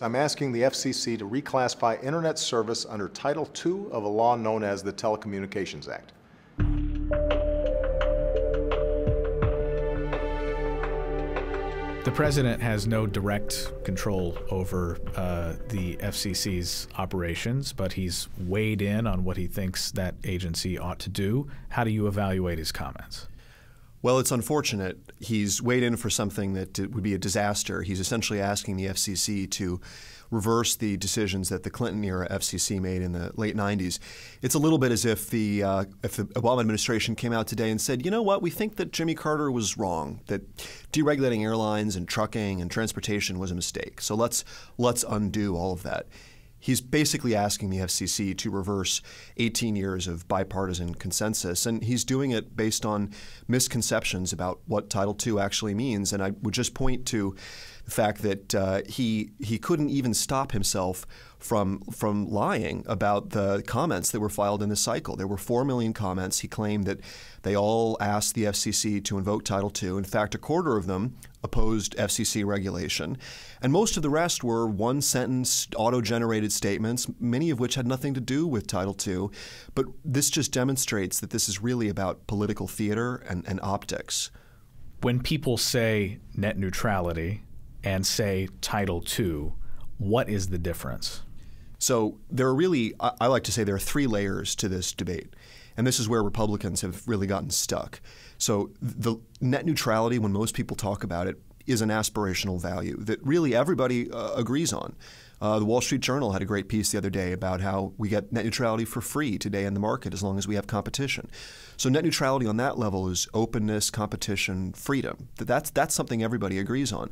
I'm asking the FCC to reclassify Internet service under Title II of a law known as the Telecommunications Act. The president has no direct control over the FCC's operations, but he's weighed in on what he thinks that agency ought to do. How do you evaluate his comments? Well, it's unfortunate. He's weighed in for something that would be a disaster. He's essentially asking the FCC to reverse the decisions that the Clinton-era FCC made in the late 90s. It's a little bit as if the Obama administration came out today and said, you know what, we think that Jimmy Carter was wrong, that deregulating airlines and trucking and transportation was a mistake. So let's undo all of that. He's basically asking the FCC to reverse 18 years of bipartisan consensus, and he's doing it based on misconceptions about what Title II actually means. And I would just point to the fact that he couldn't even stop himself from lying about the comments that were filed in this cycle. There were 4 million comments. He claimed that they all asked the FCC to invoke Title II. In fact, a quarter of them opposed FCC regulation. And most of the rest were one-sentence, auto-generated statements, many of which had nothing to do with Title II. But this just demonstrates that this is really about political theater and optics. When people say net neutrality and say Title II, what is the difference? So there are really, I like to say there are 3 layers to this debate. And this is where Republicans have really gotten stuck. So the net neutrality, when most people talk about it, is an aspirational value that really everybody agrees on. The Wall Street Journal had a great piece the other day about how we get net neutrality for free today in the market as long as we have competition. So net neutrality on that level is openness, competition, freedom. That's something everybody agrees on.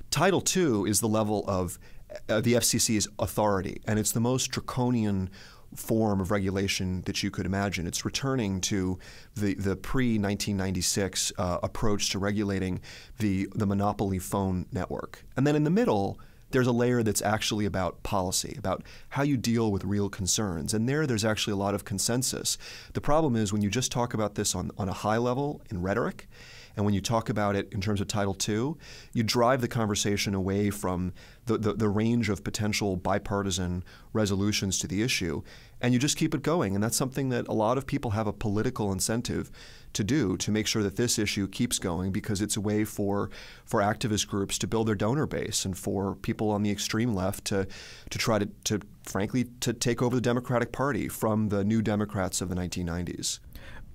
Title II is the level of the FCC's authority, and it's the most draconian form of regulation that you could imagine. It's returning to the pre-1996 approach to regulating the monopoly phone network. And then in the middle, there's a layer that's actually about policy, about how you deal with real concerns. And there's actually a lot of consensus. The problem is when you just talk about this on a high level in rhetoric, and when you talk about it in terms of Title II, you drive the conversation away from the range of potential bipartisan resolutions to the issue, and you just keep it going. And that's something that a lot of people have a political incentive to do, to make sure that this issue keeps going, because it's a way for activist groups to build their donor base and for people on the extreme left to try to frankly, to take over the Democratic Party from the New Democrats of the 1990s.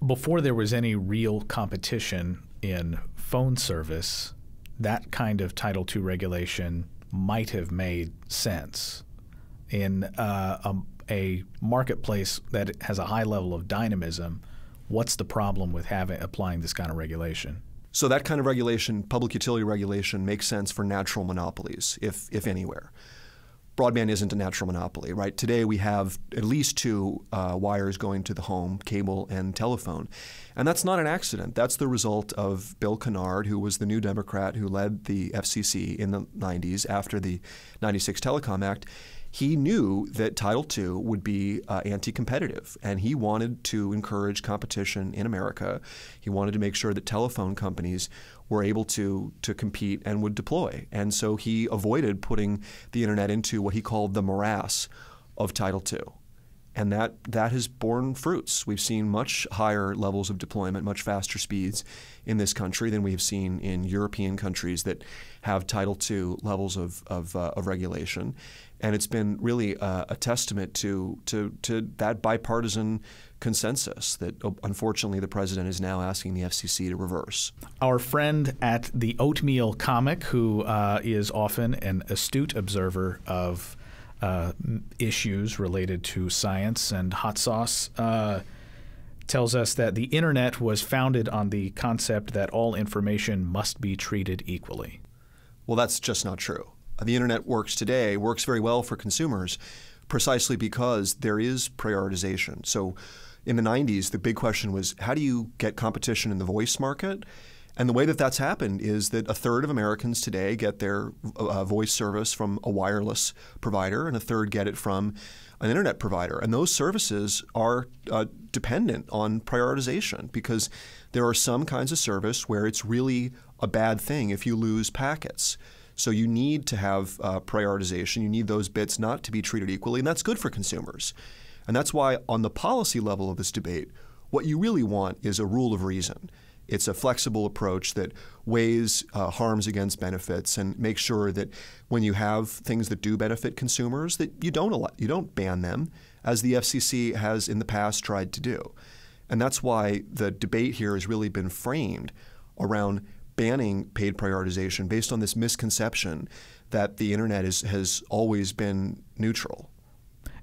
Before there was any real competition in phone service, that kind of Title II regulation might have made sense. In a marketplace that has a high level of dynamism, what's the problem with applying this kind of regulation? So that kind of regulation, public utility regulation, makes sense for natural monopolies, if anywhere. Broadband isn't a natural monopoly, right? Today we have at least 2 wires going to the home, cable and telephone. And that's not an accident. That's the result of Bill Kennard, who was the New Democrat who led the FCC in the 90s after the 96 Telecom Act. He knew that Title II would be anti-competitive, and he wanted to encourage competition in America. He wanted to make sure that telephone companies were able to compete and would deploy. And so he avoided putting the Internet into what he called the morass of Title II. And that has borne fruits. We've seen much higher levels of deployment, much faster speeds in this country than we've seen in European countries that have Title II levels of regulation. And it's been really a testament to that bipartisan consensus that, unfortunately, the president is now asking the FCC to reverse. Our friend at the Oatmeal comic, who is often an astute observer of issues related to science and hot sauce, tells us that the Internet was founded on the concept that all information must be treated equally. Well, that's just not true. The Internet works very well for consumers, precisely because there is prioritization. So in the 90s, the big question was, how do you get competition in the voice market? And the way that that's happened is that 1/3 of Americans today get their voice service from a wireless provider, and 1/3 get it from an internet provider. And those services are dependent on prioritization, because there are some kinds of service where it's really a bad thing if you lose packets. So you need to have prioritization. You need those bits not to be treated equally, and that's good for consumers. And that's why on the policy level of this debate, what you really want is a rule of reason. It's a flexible approach that weighs harms against benefits and makes sure that when you have things that do benefit consumers, that you don't ban them, as the FCC has in the past tried to do. And that's why the debate here has really been framed around banning paid prioritization based on this misconception that the internet has always been neutral.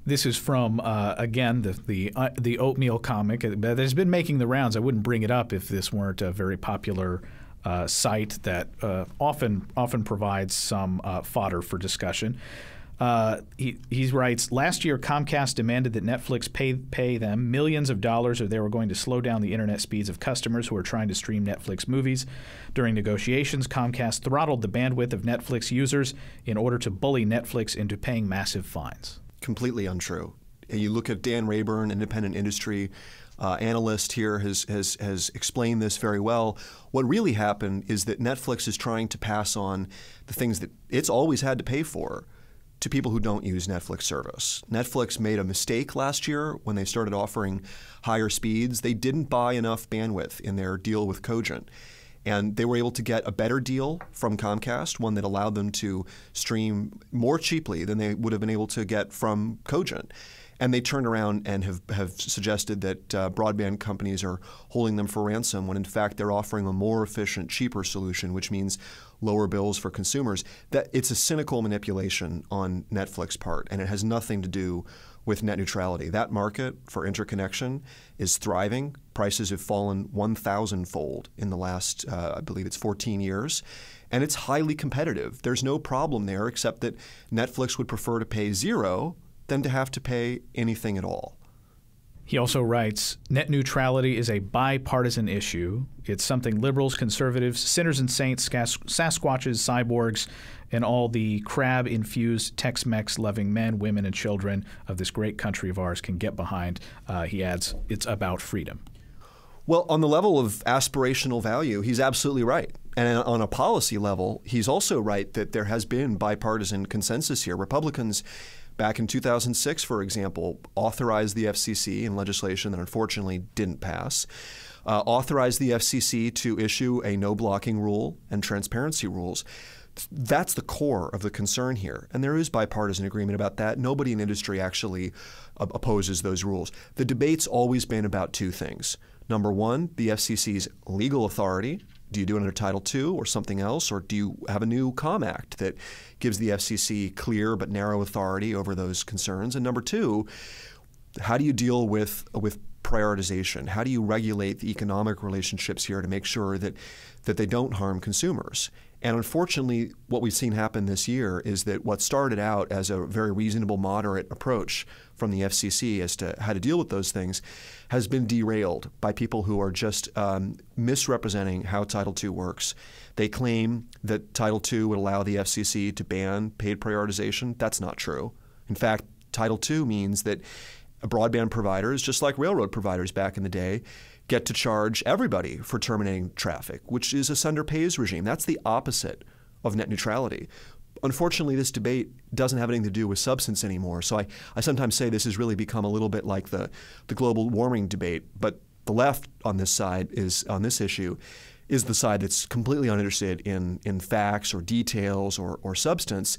This is from, again, the Oatmeal comic that has been making the rounds. I wouldn't bring it up if this weren't a very popular site that often provides some fodder for discussion. He writes, last year Comcast demanded that Netflix pay them millions of dollars or they were going to slow down the internet speeds of customers who are trying to stream Netflix movies. During negotiations, Comcast throttled the bandwidth of Netflix users in order to bully Netflix into paying massive fines. Completely untrue. And you look at Dan Rayburn, independent industry analyst here, has explained this very well. What really happened is that Netflix is trying to pass on the things that it's always had to pay for to people who don't use Netflix service. Netflix made a mistake last year when they started offering higher speeds. They didn't buy enough bandwidth in their deal with Cogent. And they were able to get a better deal from Comcast, one that allowed them to stream more cheaply than they would have been able to get from Cogent. And they turned around and have suggested that broadband companies are holding them for ransom when in fact they're offering a more efficient, cheaper solution, which means lower bills for consumers. That it's a cynical manipulation on Netflix's part, and it has nothing to do with net neutrality. That market for interconnection is thriving. Prices have fallen 1,000-fold in the last, I believe it's 14 years. And it's highly competitive. There's no problem there except that Netflix would prefer to pay zero than to have to pay anything at all. He also writes, net neutrality is a bipartisan issue. It's something liberals, conservatives, sinners and saints, Sasquatches, cyborgs, and all the crab-infused Tex-Mex-loving men, women, and children of this great country of ours can get behind. He adds, it's about freedom. Well, on the level of aspirational value, he's absolutely right. And on a policy level, he's also right that there has been bipartisan consensus here. Republicans back in 2006, for example, authorized the FCC in legislation that unfortunately didn't pass, authorized the FCC to issue a no-blocking rule and transparency rules. That's the core of the concern here. And there is bipartisan agreement about that. Nobody in industry actually opposes those rules. The debate's always been about two things. Number one, the FCC's legal authority. Do you do it under Title II or something else, or do you have a new COM Act that gives the FCC clear but narrow authority over those concerns? And number two, how do you deal with prioritization? How do you regulate the economic relationships here to make sure that they don't harm consumers? And unfortunately, what we've seen happen this year is that what started out as a very reasonable, moderate approach from the FCC as to how to deal with those things has been derailed by people who are just misrepresenting how Title II works. They claim that Title II would allow the FCC to ban paid prioritization. That's not true. In fact, Title II means that broadband providers, just like railroad providers back in the day, get to charge everybody for terminating traffic, which is a sender pays regime. That's the opposite of net neutrality. Unfortunately, this debate doesn't have anything to do with substance anymore. So I sometimes say this has really become a little bit like the global warming debate. But the left on this side on this issue is the side that's completely uninterested in facts or details or substance.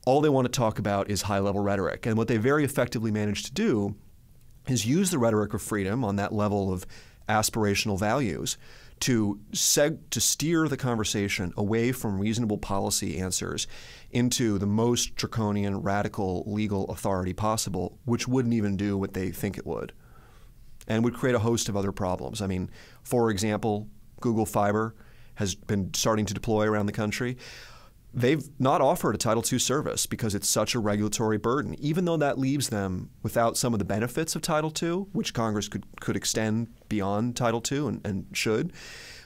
All they want to talk about is high-level rhetoric. And what they very effectively managed to do is use the rhetoric of freedom on that level of aspirational values to steer the conversation away from reasonable policy answers into the most draconian, radical legal authority possible, which wouldn't even do what they think it would, and would create a host of other problems. I mean, for example, Google Fiber has been starting to deploy around the country. They've not offered a Title II service because it's such a regulatory burden, even though that leaves them without some of the benefits of Title II, which Congress could extend beyond Title II and should.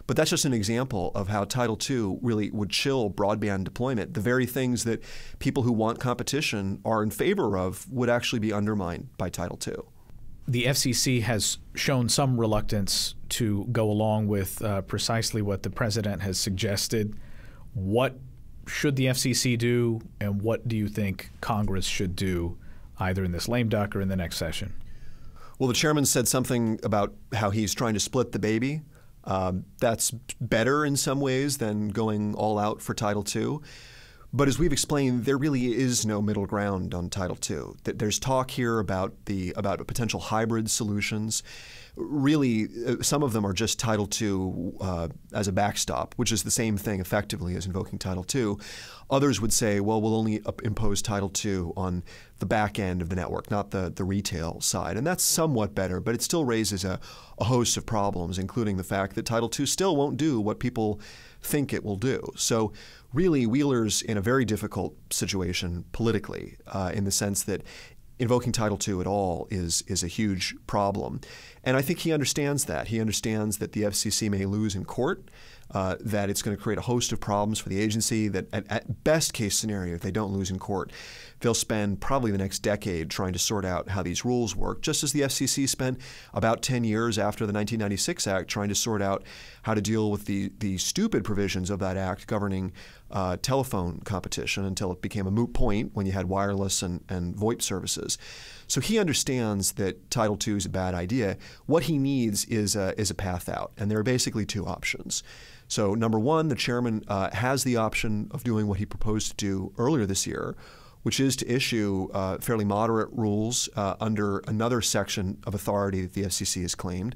But that's just an example of how Title II really would chill broadband deployment. The very things that people who want competition are in favor of would actually be undermined by Title II. The FCC has shown some reluctance to go along with precisely what the president has suggested. What should the FCC do, and what do you think Congress should do, either in this lame duck or in the next session? Well, the chairman said something about how he's trying to split the baby. That's better in some ways than going all out for Title II. But as we've explained, there really is no middle ground on Title II. There's talk here about potential hybrid solutions. Really, some of them are just Title II as a backstop, which is the same thing effectively as invoking Title II. Others would say, well, we'll only impose Title II on the back end of the network, not the retail side. And that's somewhat better, but it still raises a host of problems, including the fact that Title II still won't do what people think it will do. So really, Wheeler's in a very difficult situation politically, in the sense that invoking Title II at all is a huge problem. And I think he understands that. He understands that the FCC may lose in court, that it's going to create a host of problems for the agency, that at best case scenario, if they don't lose in court, they'll spend probably the next decade trying to sort out how these rules work, just as the FCC spent about 10 years after the 1996 Act trying to sort out how to deal with the stupid provisions of that act governing telephone competition until it became a moot point when you had wireless and VoIP services. So he understands that Title II is a bad idea. What he needs is a path out, and there are basically two options. So number one, the chairman has the option of doing what he proposed to do earlier this year, which is to issue fairly moderate rules under another section of authority that the FCC has claimed,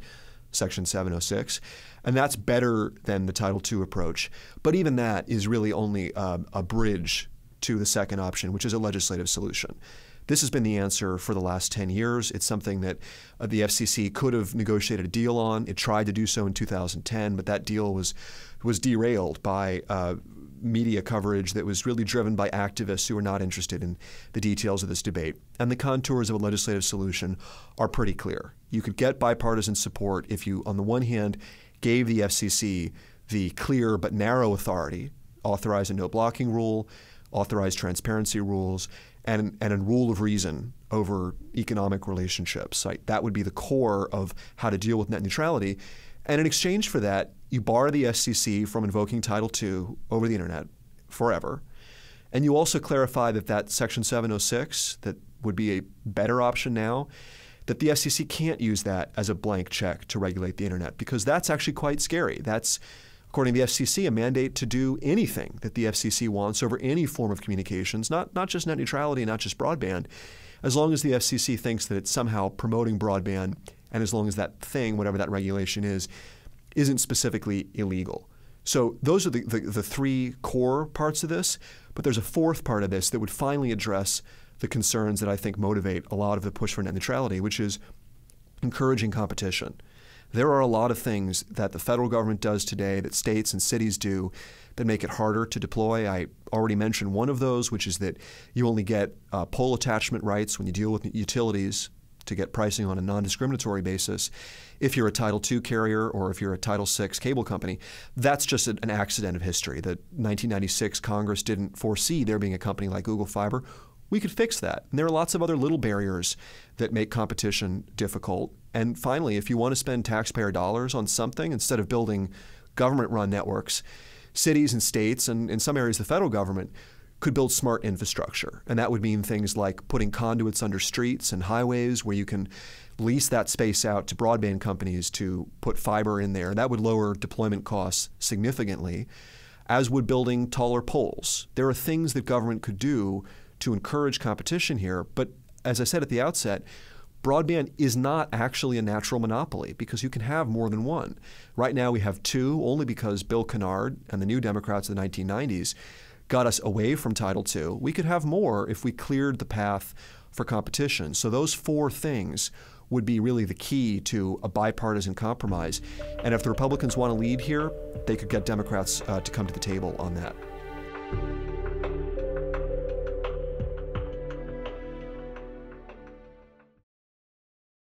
Section 706. And that's better than the Title II approach. But even that is really only a bridge to the second option, which is a legislative solution. This has been the answer for the last 10 years. It's something that the FCC could have negotiated a deal on. It tried to do so in 2010, but that deal was derailed by media coverage that was really driven by activists who were not interested in the details of this debate. And the contours of a legislative solution are pretty clear. You could get bipartisan support if you, on the one hand, gave the FCC the clear but narrow authority, authorize a no blocking rule, authorize transparency rules, and a rule of reason over economic relationships. Right? That would be the core of how to deal with net neutrality. And in exchange for that, you bar the FCC from invoking Title II over the internet forever. And you also clarify that Section 706, that would be a better option now, that the FCC can't use that as a blank check to regulate the internet, because that's actually quite scary. That's, according to the FCC, a mandate to do anything that the FCC wants over any form of communications, not just net neutrality, not just broadband, as long as the FCC thinks that it's somehow promoting broadband, and as long as that thing, whatever that regulation is, isn't specifically illegal. So those are the three core parts of this, but there's a fourth part of this that would finally address the concerns that I think motivate a lot of the push for net neutrality, which is encouraging competition. There are a lot of things that the federal government does today, that states and cities do, that make it harder to deploy. I already mentioned one of those, which is that you only get pole attachment rights when you deal with utilities to get pricing on a non-discriminatory basis. If you're a Title II carrier or if you're a Title VI cable company, that's just an accident of history. The 1996 Congress didn't foresee there being a company like Google Fiber. We could fix that. And there are lots of other little barriers that make competition difficult. And finally, if you want to spend taxpayer dollars on something instead of building government-run networks, cities and states, and in some areas the federal government, could build smart infrastructure. And that would mean things like putting conduits under streets and highways where you can lease that space out to broadband companies to put fiber in there. That would lower deployment costs significantly, as would building taller poles. There are things that government could do to encourage competition here. But as I said at the outset, broadband is not actually a natural monopoly because you can have more than one. Right now we have two, only because Bill Kennard and the New Democrats of the 1990s got us away from Title II. We could have more if we cleared the path for competition. So those four things would be really the key to a bipartisan compromise. And if the Republicans want to lead here, they could get Democrats to come to the table on that.